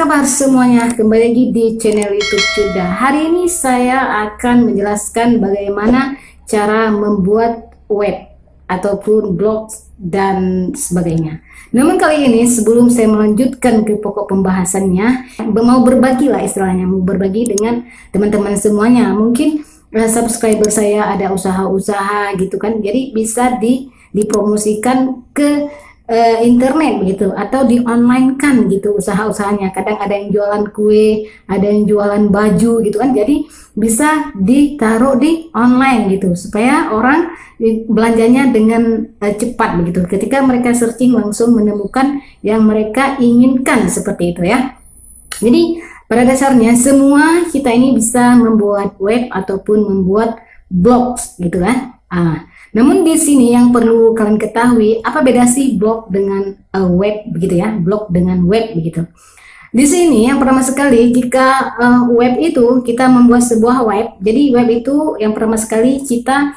kabar semuanya? Kembali lagi di channel YouTube Cuda. Hari ini saya akan menjelaskan bagaimana cara membuat web ataupun blog dan sebagainya. Namun kali ini sebelum saya melanjutkan ke pokok pembahasannya, mau berbagi lah istilahnya, mau berbagi dengan teman-teman semuanya. Mungkin subscriber saya ada usaha-usaha gitu kan, jadi bisa dipromosikan ke internet begitu, atau di online kan gitu usaha-usahanya. Kadang ada yang jualan kue, ada yang jualan baju gitu kan, jadi bisa ditaruh di online gitu supaya orang belanjanya dengan cepat begitu. Ketika mereka searching langsung menemukan yang mereka inginkan, seperti itu ya. Jadi pada dasarnya semua kita ini bisa membuat web ataupun membuat blogs gitu kan. Namun di sini yang perlu kalian ketahui, apa beda sih blog dengan web begitu ya, blog dengan web begitu. Di sini yang pertama sekali, jika web itu kita membuat sebuah web, jadi web itu yang pertama sekali kita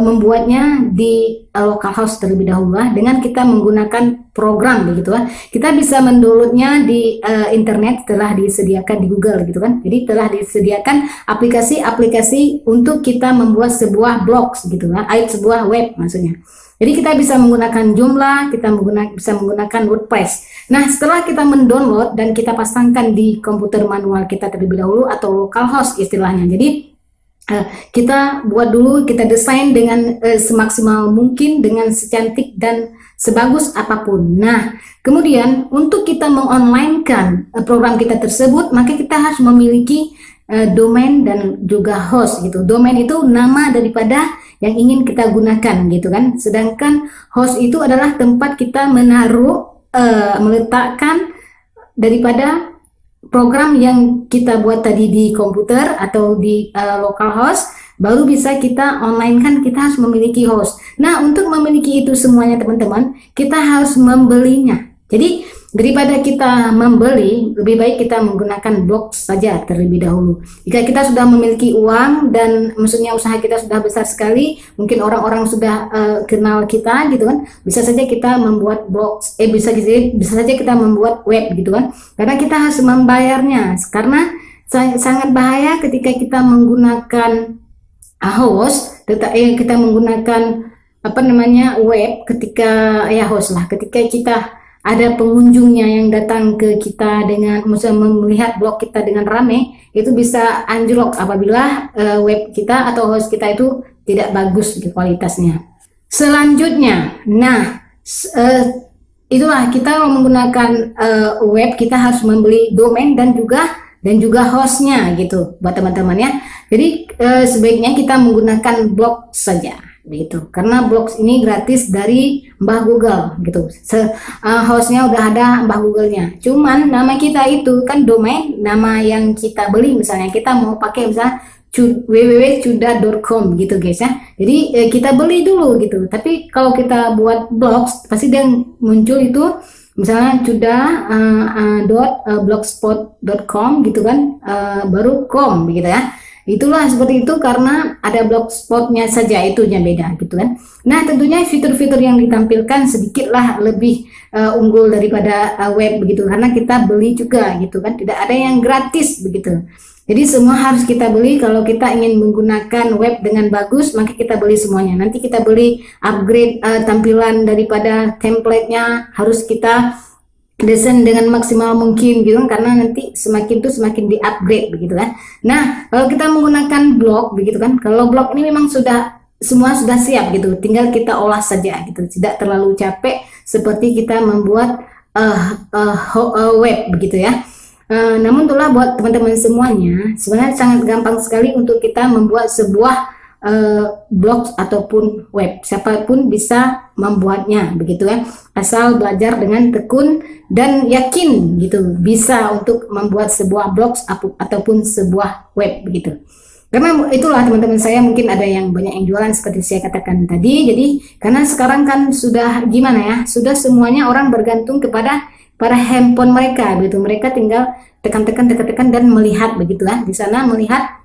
membuatnya di localhost terlebih dahulu dengan kita menggunakan program begitu kan. Kita bisa mendownloadnya di internet, telah disediakan di Google gitu kan. Jadi telah disediakan aplikasi-aplikasi untuk kita membuat sebuah blog gitu kan, sebuah web maksudnya. Jadi kita bisa menggunakan Joomla, kita bisa menggunakan WordPress. Nah, setelah kita mendownload dan kita pasangkan di komputer manual kita terlebih dahulu atau localhost istilahnya. Jadi kita buat dulu, kita desain dengan semaksimal mungkin, dengan secantik dan sebagus apapun. Nah, kemudian untuk kita mengonlinekan program kita tersebut, maka kita harus memiliki domain dan juga host gitu. Domain itu nama daripada yang ingin kita gunakan gitu kan. Sedangkan host itu adalah tempat kita menaruh, meletakkan daripada program yang kita buat tadi di komputer atau di localhost. Baru bisa kita online kan, kita harus memiliki host. Nah, untuk memiliki itu semuanya teman-teman, kita harus membelinya. Jadi daripada kita membeli, lebih baik kita menggunakan blog saja terlebih dahulu. Jika kita sudah memiliki uang dan maksudnya usaha kita sudah besar sekali, mungkin orang-orang sudah kenal kita gitu kan, bisa saja kita membuat blog, bisa saja kita membuat web gitu kan. Karena kita harus membayarnya, karena sangat bahaya ketika kita menggunakan host, kita menggunakan web ketika host lah, ketika kita ada pengunjungnya yang datang ke kita dengan melihat blog kita dengan rame, itu bisa anjlok apabila web kita atau host kita itu tidak bagus kualitasnya. Selanjutnya, itulah kita menggunakan web, kita harus membeli domain dan juga hostnya gitu buat teman-teman ya. Jadi sebaiknya kita menggunakan blog saja begitu, karena blog ini gratis dari Mbah Google gitu. Hostnya udah ada Mbah Google-nya, cuman nama kita itu kan domain, nama yang kita beli. Misalnya kita mau pakai misalnya www.cuda.com gitu guys ya. Jadi kita beli dulu gitu. Tapi kalau kita buat blog pasti dia muncul itu misalnya cuda.blogspot.com gitu kan, baru com begitu ya. Itulah seperti itu karena ada blogspotnya saja, itunya beda gitu kan. Nah, tentunya fitur-fitur yang ditampilkan sedikitlah lebih unggul daripada web begitu, karena kita beli juga gitu kan, tidak ada yang gratis begitu. Jadi semua harus kita beli. Kalau kita ingin menggunakan web dengan bagus, maka kita beli semuanya. Nanti kita beli upgrade tampilan daripada template-nya, harus kita desain dengan maksimal mungkin gitu, karena nanti semakin di upgrade begitu kan. Nah, kalau kita menggunakan blog begitu kan, kalau blog ini memang semua sudah siap gitu, tinggal kita olah saja gitu, tidak terlalu capek seperti kita membuat web begitu ya. Namun itulah buat teman-teman semuanya, sebenarnya sangat gampang sekali untuk kita membuat sebuah blog ataupun web. Siapapun bisa membuatnya begitu ya, asal belajar dengan tekun dan yakin gitu, bisa untuk membuat sebuah blog ataupun sebuah web begitu. Karena itulah teman-teman saya, mungkin ada yang banyak yang jualan seperti saya katakan tadi. Jadi karena sekarang kan sudah gimana ya, sudah semuanya orang bergantung kepada handphone mereka gitu. Mereka tinggal tekan-tekan dan melihat begitu ya, di sana melihat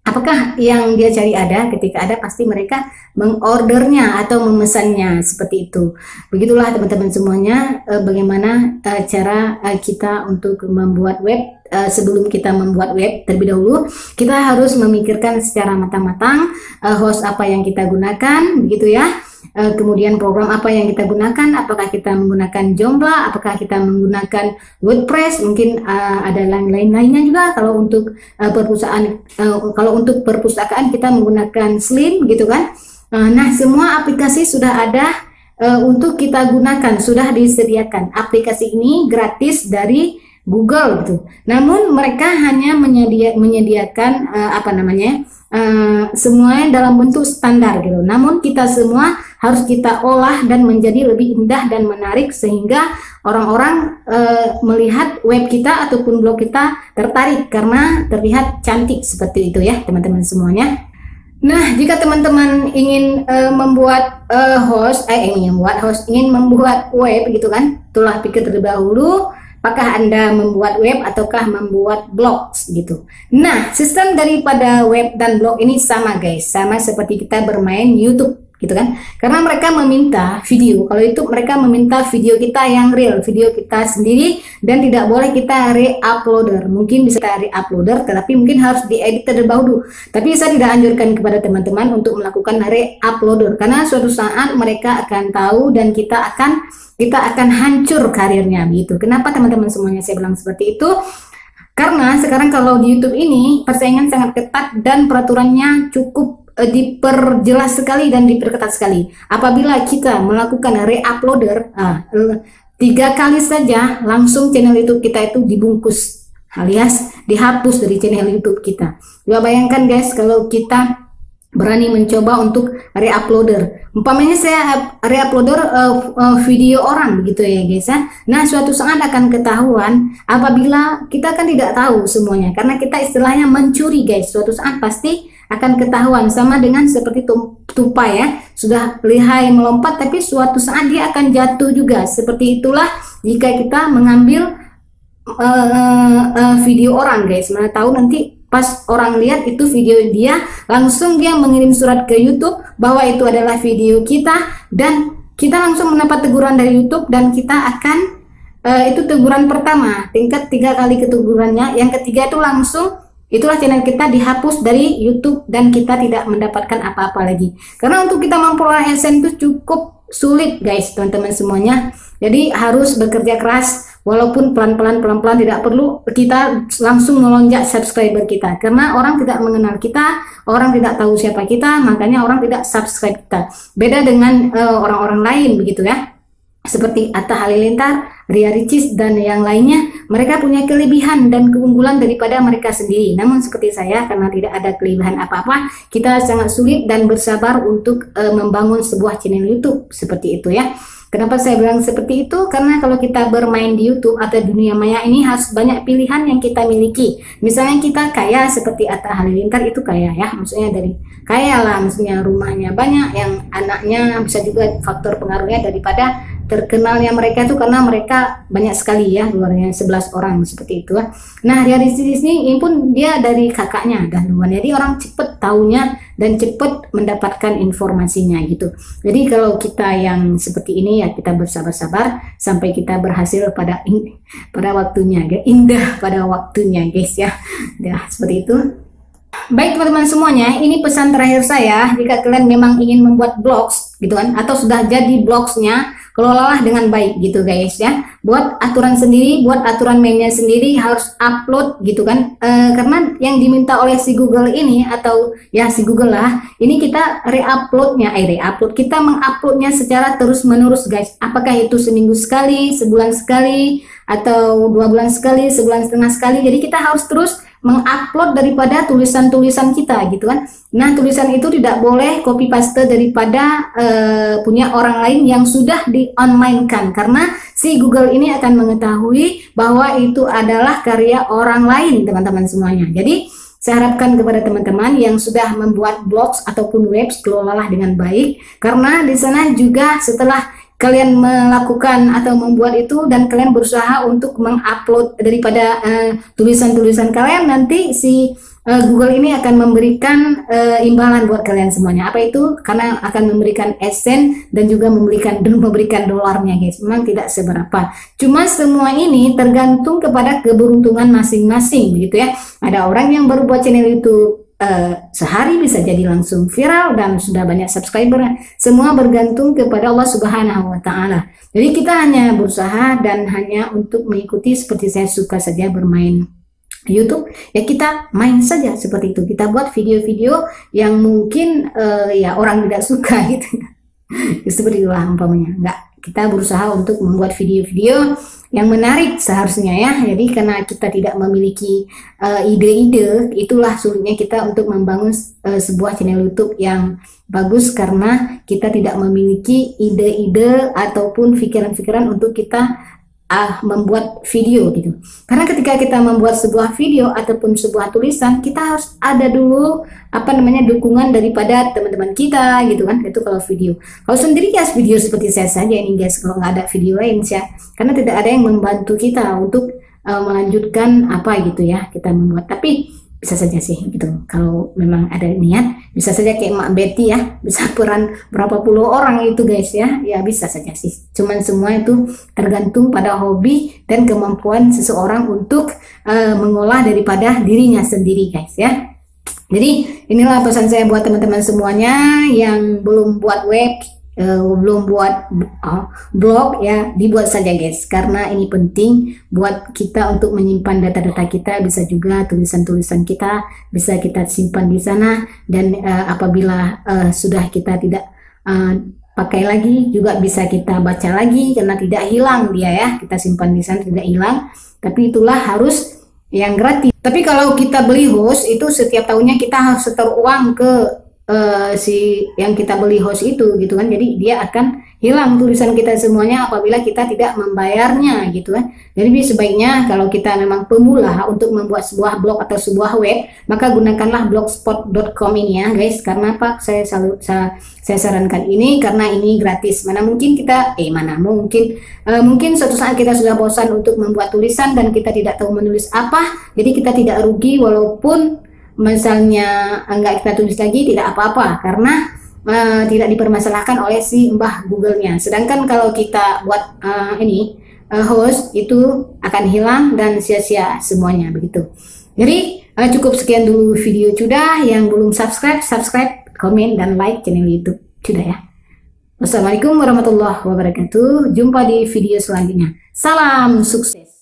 apakah yang dia cari ada? Ketika ada pasti mereka mengordernya atau memesannya, seperti itu. Begitulah teman-teman semuanya, bagaimana cara kita untuk membuat web. Sebelum kita membuat web, terlebih dahulu kita harus memikirkan secara matang-matang host apa yang kita gunakan, begitu ya. Kemudian program apa yang kita gunakan, apakah kita menggunakan Joomla, apakah kita menggunakan WordPress, mungkin ada lain-lainnya juga. Kalau untuk perpustakaan kita menggunakan Slim, gitu kan. Nah, semua aplikasi sudah ada untuk kita gunakan, sudah disediakan. Aplikasi ini gratis dari Google gitu. Namun mereka hanya menyediakan semuanya dalam bentuk standar gitu. Namun kita semua harus kita olah dan menjadi lebih indah dan menarik sehingga orang-orang melihat web kita ataupun blog kita tertarik karena terlihat cantik, seperti itu ya teman-teman semuanya. Nah, jika teman-teman ingin membuat ingin membuat web gitu kan, itulah pikir terlebih dahulu. Apakah Anda membuat web ataukah membuat blog gitu. Nah, sistem daripada web dan blog ini sama guys, sama seperti kita bermain YouTube gitu kan. Karena mereka meminta video, kalau itu mereka meminta video kita yang real, video kita sendiri, dan tidak boleh kita re-uploader. Mungkin bisa kita re-uploader, tetapi mungkin harus diedit terlebih dahulu. Tapi saya tidak anjurkan kepada teman-teman untuk melakukan re-uploader, karena suatu saat mereka akan tahu dan kita akan hancur karirnya gitu. Kenapa teman-teman semuanya saya bilang seperti itu? Karena sekarang kalau di YouTube ini persaingan sangat ketat dan peraturannya cukup diperjelas sekali dan diperketat sekali. Apabila kita melakukan re-uploader 3 kali saja langsung channel YouTube kita itu dibungkus alias dihapus dari channel YouTube kita. Coba bayangkan guys, kalau kita berani mencoba untuk re-uploader. Umpamanya saya re-uploader video orang begitu ya guys ya. Nah, suatu saat akan ketahuan apabila kita kan tidak tahu semuanya karena kita istilahnya mencuri guys. Suatu saat pasti akan ketahuan, sama dengan seperti tupai ya. Sudah lihai melompat tapi suatu saat dia akan jatuh juga. Seperti itulah jika kita mengambil video orang guys. Mana tahu nanti pas orang lihat itu video dia, langsung dia mengirim surat ke YouTube bahwa itu adalah video kita, dan kita langsung mendapat teguran dari YouTube, dan kita akan itu teguran pertama, tingkat 3 kali ketegurannya. Yang ketiga itu langsung itulah channel kita dihapus dari YouTube dan kita tidak mendapatkan apa-apa lagi. Karena untuk kita memperoleh AdSense itu cukup sulit guys teman-teman semuanya. Jadi harus bekerja keras. Walaupun pelan-pelan tidak perlu kita langsung melonjak subscriber kita, karena orang tidak mengenal kita, orang tidak tahu siapa kita, makanya orang tidak subscribe kita. Beda dengan orang-orang lain begitu ya, seperti Atta Halilintar, Ria Ricis dan yang lainnya. Mereka punya kelebihan dan keunggulan daripada mereka sendiri. Namun seperti saya, karena tidak ada kelebihan apa-apa, kita sangat sulit dan bersabar untuk membangun sebuah channel YouTube seperti itu ya. Kenapa saya bilang seperti itu? Karena kalau kita bermain di YouTube atau dunia maya ini harus banyak pilihan yang kita miliki. Misalnya kita kaya seperti Atta Halilintar, itu kaya ya, maksudnya dari kaya lah, maksudnya rumahnya banyak, yang anaknya bisa juga faktor pengaruhnya daripada terkenalnya mereka itu karena mereka banyak sekali ya, luarnya 11 orang seperti itu. Nah, Ria Ricis ini pun dia dari kakaknya dahuluan, jadi orang cepet taunya dan cepet mendapatkan informasinya gitu. Jadi kalau kita yang seperti ini ya, kita bersabar-sabar sampai kita berhasil pada waktunya, indah pada waktunya guys ya. Ya seperti itu. Baik teman-teman semuanya, ini pesan terakhir saya. Jika kalian memang ingin membuat blogs gitu kan, atau sudah jadi blogsnya, kelolalah dengan baik gitu guys ya. Buat aturan sendiri, buat aturan mainnya sendiri, harus upload gitu kan. Karena yang diminta oleh si Google ini, atau ya si Google lah, ini kita kita menguploadnya secara terus menerus guys. Apakah itu seminggu sekali, sebulan sekali, atau 2 bulan sekali, sebulan setengah sekali. Jadi kita harus terus mengupload daripada tulisan-tulisan kita gitu kan. Nah, tulisan itu tidak boleh copy paste daripada punya orang lain yang sudah di-online-kan, karena si Google ini akan mengetahui bahwa itu adalah karya orang lain teman-teman semuanya. Jadi saya harapkan kepada teman-teman yang sudah membuat blogs ataupun webs, kelolalah dengan baik, karena di sana juga setelah kalian melakukan atau membuat itu dan kalian berusaha untuk mengupload daripada tulisan-tulisan kalian, nanti si Google ini akan memberikan imbalan buat kalian semuanya. Apa itu? Karena akan memberikan AdSense dan juga memberikan dolarnya, guys. Memang tidak seberapa. Cuma semua ini tergantung kepada keberuntungan masing-masing, begitu ya. Ada orang yang baru buat channel YouTube sehari bisa jadi langsung viral dan sudah banyak subscriber. Semua bergantung kepada Allah Subhanahu wa Ta'ala. Jadi kita hanya berusaha dan hanya untuk mengikuti, seperti saya suka saja bermain YouTube, ya kita main saja seperti itu. Kita buat video-video yang mungkin ya orang tidak suka gitu. Seperti itulah umpamanya. Enggak, kita berusaha untuk membuat video-video yang menarik seharusnya ya. Jadi karena kita tidak memiliki ide-ide, itulah sulitnya kita untuk membangun sebuah channel YouTube yang bagus, karena kita tidak memiliki ide-ide ataupun pikiran-pikiran untuk kita membuat video gitu. Karena ketika kita membuat sebuah video ataupun sebuah tulisan, kita harus ada dulu dukungan daripada teman-teman kita gitu kan. Itu kalau video. Kalau sendiri ya video seperti saya saja ini guys, kalau nggak ada video lain ya, karena tidak ada yang membantu kita untuk melanjutkan gitu ya kita membuat. Tapi bisa saja sih gitu, kalau memang ada niat, bisa saja kayak Mak Betty ya, bisa peran berapa puluh orang itu guys ya, ya bisa saja sih. Cuman semua itu tergantung pada hobi dan kemampuan seseorang untuk mengolah daripada dirinya sendiri guys ya. Jadi inilah pesan saya buat teman-teman semuanya yang belum buat web, belum buat blog ya, dibuat saja guys, karena ini penting buat kita untuk menyimpan data-data kita. Bisa juga tulisan-tulisan kita bisa kita simpan di sana, dan apabila sudah kita tidak pakai lagi juga bisa kita baca lagi, karena tidak hilang dia ya, kita simpan di sana tidak hilang. Tapi itulah harus yang gratis. Tapi kalau kita beli host itu setiap tahunnya kita harus setor uang ke si yang kita beli host itu gitu kan. Jadi dia akan hilang tulisan kita semuanya apabila kita tidak membayarnya gitu kan. Jadi sebaiknya kalau kita memang pemula untuk membuat sebuah blog atau sebuah web, maka gunakanlah blogspot.com ini ya guys. Karena apa saya sarankan ini? Karena ini gratis. Mana mungkin kita mungkin suatu saat kita sudah bosan untuk membuat tulisan dan kita tidak tahu menulis apa, jadi kita tidak rugi walaupun misalnya enggak kita tulis lagi, tidak apa-apa, karena tidak dipermasalahkan oleh si mbah Google-nya. Sedangkan kalau kita buat host itu akan hilang dan sia-sia semuanya begitu. Jadi cukup sekian dulu video Cuda. Yang belum subscribe, komen dan like channel YouTube Cuda ya. Wassalamualaikum warahmatullahi wabarakatuh. Jumpa di video selanjutnya. Salam sukses.